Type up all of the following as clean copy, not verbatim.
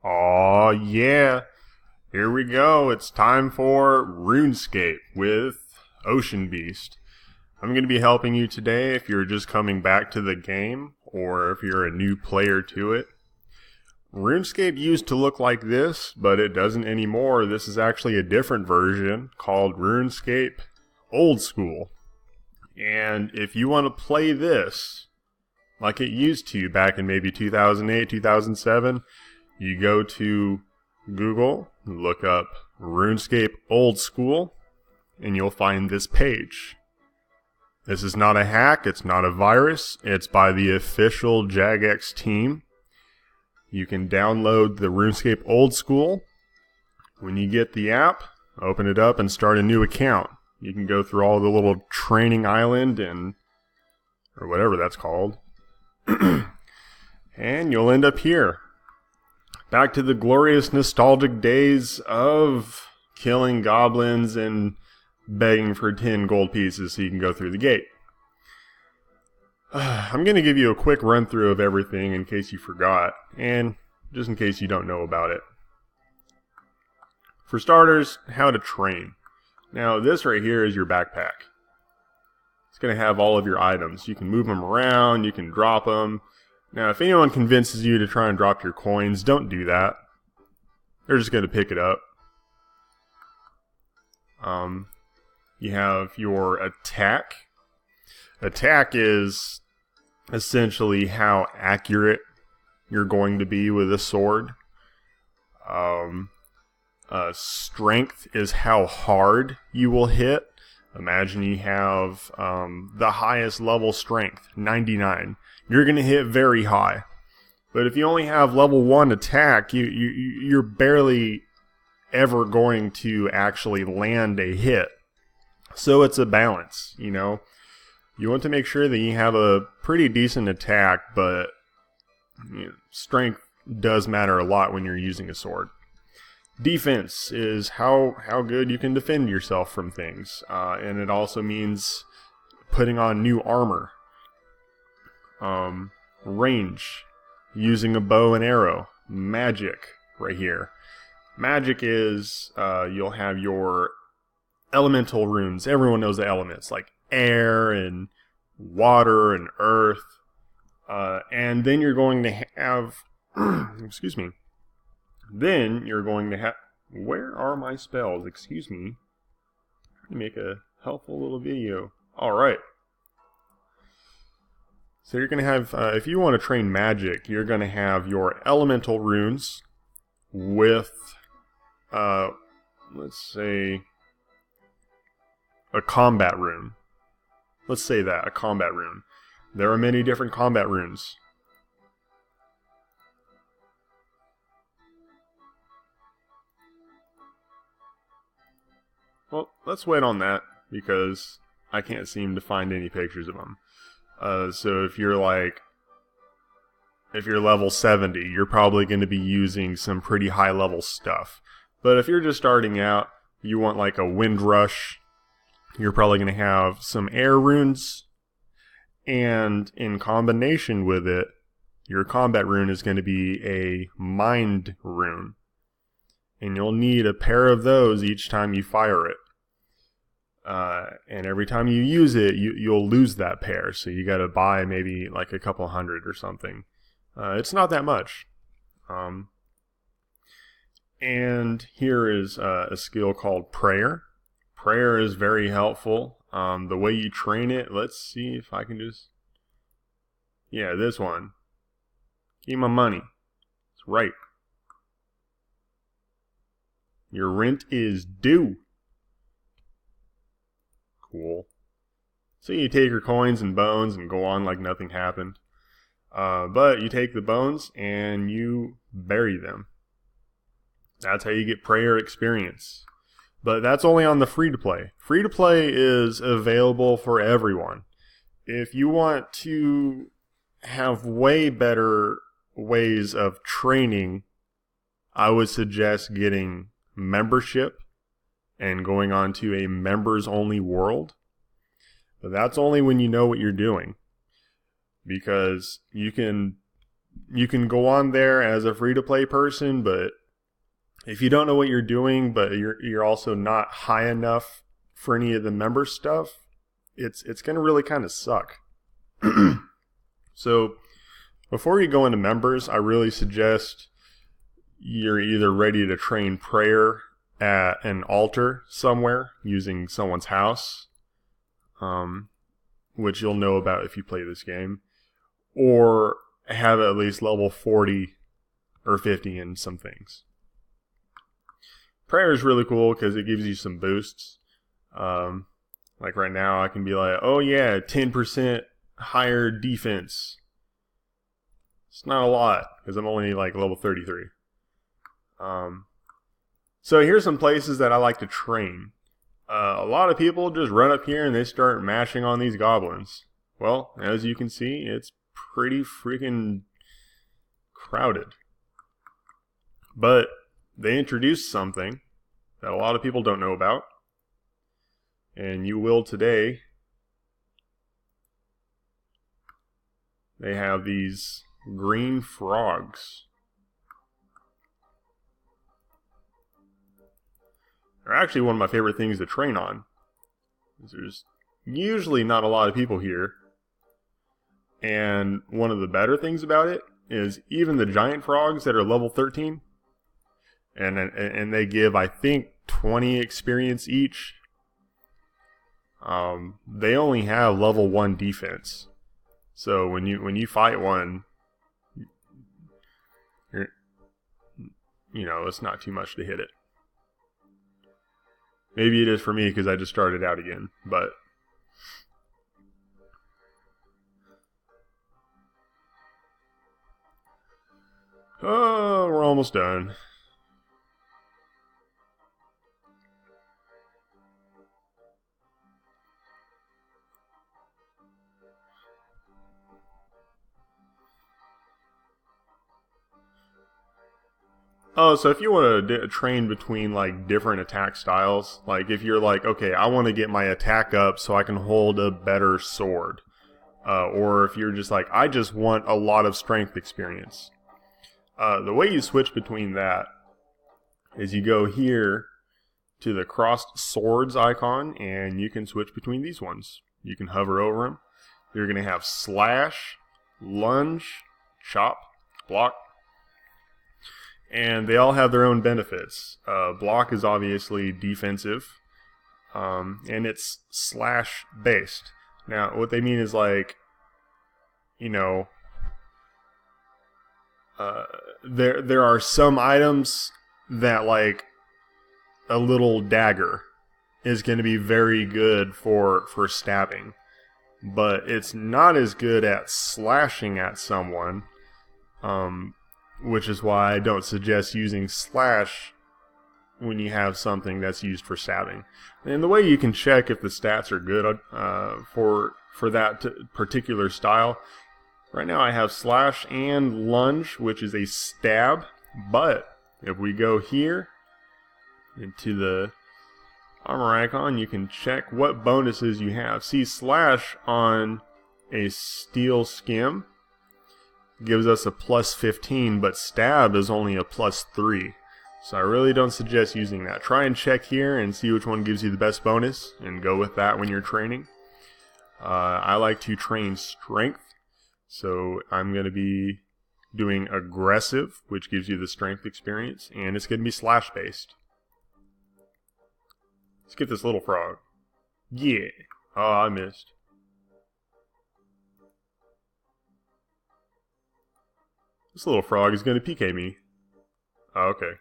Aw, yeah. Here we go. It's time for RuneScape with Ocean Beast. I'm going to be helping you today if you're just coming back to the game or if you're a new player to it. RuneScape used to look like this, but it doesn't anymore. This is actually a different version called RuneScape Old School. And if you want to play this like it used to back in maybe 2008, 2007, you go to Google, look up RuneScape Old School, and you'll find this page. This is not a hack, it's not a virus, it's by the official Jagex team. You can download the RuneScape Old School. When you get the app, open it up and start a new account. You can go through all the little training island or whatever that's called. And you'll end up here. Back to the glorious nostalgic days of killing goblins and begging for 10 gold pieces so you can go through the gate. I'm going to give you a quick run through of everything in case you forgot, and just in case you don't know about it. For starters, how to train. Now this right here is your backpack. It's going to have all of your items. You can move them around, you can drop them. Now if anyone convinces you to try and drop your coins, don't do that. They're just going to pick it up. You have your attack. Attack is essentially how accurate you're going to be with a sword. Strength is how hard you will hit. Imagine you have the highest level strength, 99. You're going to hit very high. But if you only have level 1 attack, you're barely ever going to actually land a hit. So it's a balance, you know. You want to make sure that you have a pretty decent attack, but strength does matter a lot when you're using a sword. Defense is how good you can defend yourself from things, and it also means putting on new armor. Range, using a bow and arrow. Magic, right here. Magic is, you'll have your elemental runes. Everyone knows the elements, like air and water and earth. And then you're going to have, excuse me. Then you're going to have, where are my spells? Excuse me. I'm trying to make a helpful little video. Alright. So you're going to have, if you want to train magic, you're going to have your elemental runes with, let's say, a combat rune. Let's say that, a combat rune. There are many different combat runes. Well, let's wait on that, because I can't seem to find any pictures of them. So if you're level 70, you're probably going to be using some pretty high level stuff. But if you're just starting out, you want like a wind rush, you're probably going to have some air runes, and in combination with it, your combat rune is going to be a mind rune. And you'll need a pair of those each time you fire it. And every time you use it, you'll lose that pair. So you got to buy maybe like a couple hundred or something. It's not that much. And here is a skill called prayer. Prayer is very helpful. The way you train it, let's see if I can just... Yeah, this one. Keep my money. It's right. Your rent is due. Cool. So you take your coins and bones and go on like nothing happened. But you take the bones and you bury them. That's how you get prayer experience. But that's only on the free-to-play. Free-to-play is available for everyone. If you want to have way better ways of training, I would suggest getting membership and going on to a members-only world. But that's only when you know what you're doing. Because you can you can go on there as a free-to-play person, but if you don't know what you're doing, but you're also not high enough for any of the member stuff, it's going to really kind of suck. So before you go into members, I really suggest you're either ready to train prayer at an altar somewhere using someone's house, which you'll know about if you play this game, or have at least level 40 or 50 in some things. Prayer is really cool because it gives you some boosts. Like right now, I can be like, oh yeah, 10% higher defense. It's not a lot because I'm only like level 33. So here's some places that I like to train. A lot of people just run up here and they start mashing on these goblins. Well, as you can see, it's pretty freaking crowded. But they introduced something that a lot of people don't know about, and you will today. They have these green frogs. They're actually one of my favorite things to train on. There's usually not a lot of people here, and one of the better things about it is even the giant frogs that are level 13, and they give, I think, 20 experience each. They only have level 1 defense. So when you fight one, it's not too much to hit it. Maybe it is for me because I just started out again, but oh, we're almost done. Oh, so if you want to train between like different attack styles, like if you're like, okay, I want to get my attack up so I can hold a better sword, or if you're just like, I just want a lot of strength experience. The way you switch between that is you go here to the crossed swords icon, and you can switch between these ones. You can hover over them. You're going to have slash, lunge, chop, block. And they all have their own benefits. Block is obviously defensive, and it's slash based. Now, what they mean is like, there are some items that like a little dagger is going to be very good for stabbing, but it's not as good at slashing at someone. Which is why I don't suggest using slash when you have something that's used for stabbing. And the way you can check if the stats are good for that particular style, right now I have slash and lunge, which is a stab. But if we go here into the armor icon, you can check what bonuses you have. See, slash on a steel skim gives us a plus 15, but stab is only a plus 3. So I really don't suggest using that. Try and check here and see which one gives you the best bonus, and go with that when you're training. I like to train strength, so I'm going to be doing aggressive, which gives you the strength experience, and it's going to be slash based. Let's get this little frog. Yeah. Oh, I missed. This little frog is going to PK me. Oh, okay.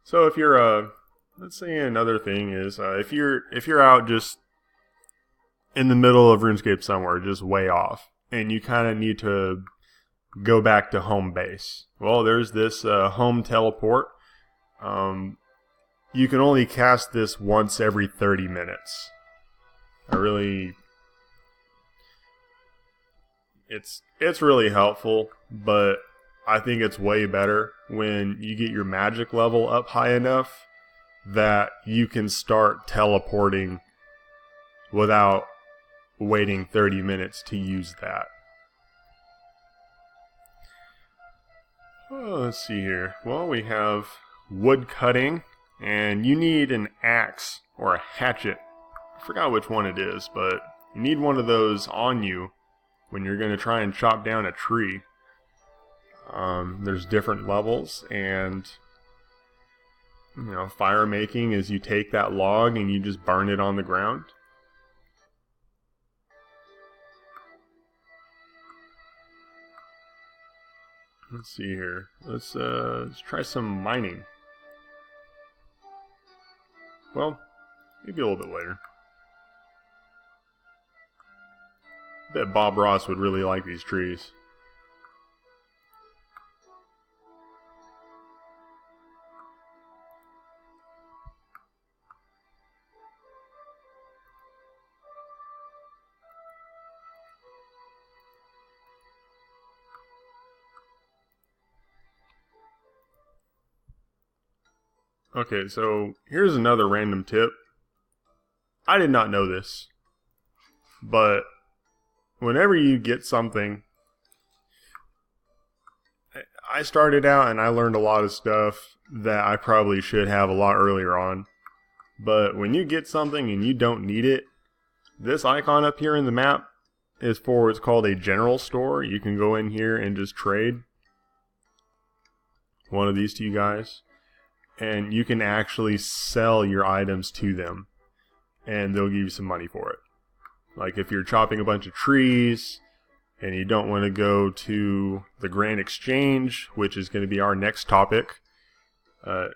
So if you're, let's say another thing is, if you're out just in the middle of RuneScape somewhere, just way off, and you kind of need to go back to home base. Well, there's this home teleport. You can only cast this once every 30 minutes. It's really helpful, but I think it's way better when you get your magic level up high enough that you can start teleporting without waiting 30 minutes to use that. Oh, let's see here. Well, we have wood cutting, and you need an axe or a hatchet. I forgot which one it is, but you need one of those on you when you're going to try and chop down a tree. There's different levels, and fire making is you take that log and you just burn it on the ground. Let's see here. Let's try some mining. Well, maybe a little bit later. I bet Bob Ross would really like these trees. Okay, so here's another random tip. I did not know this, but whenever you get something, I started out and I learned a lot of stuff that I probably should have a lot earlier on. But when you get something and you don't need it, this icon up here in the map is for what's called a general store. You can go in here and just trade one of these to you guys. And you can actually sell your items to them, and they'll give you some money for it. Like if you're chopping a bunch of trees and you don't want to go to the Grand Exchange, which is going to be our next topic.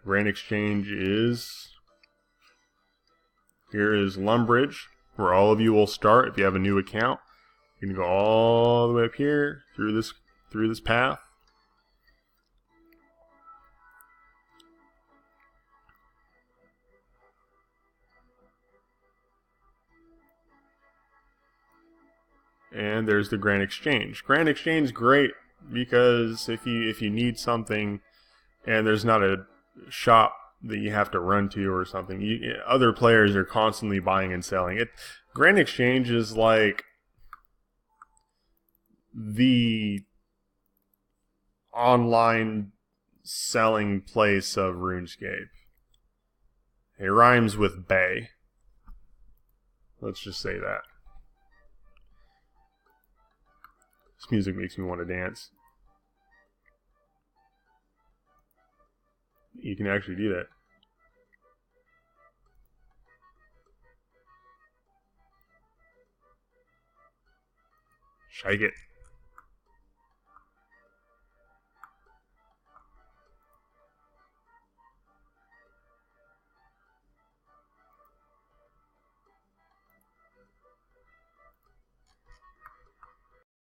Grand Exchange here is Lumbridge, where all of you will start if you have a new account. You can go all the way up here through this path. And there's the Grand Exchange. Grand Exchange is great because if you need something and there's not a shop that you have to run to or something, other players are constantly buying and selling. Grand Exchange is like the online selling place of RuneScape. It rhymes with bay. Let's just say that. This music makes me want to dance. You can actually do that. Shake it.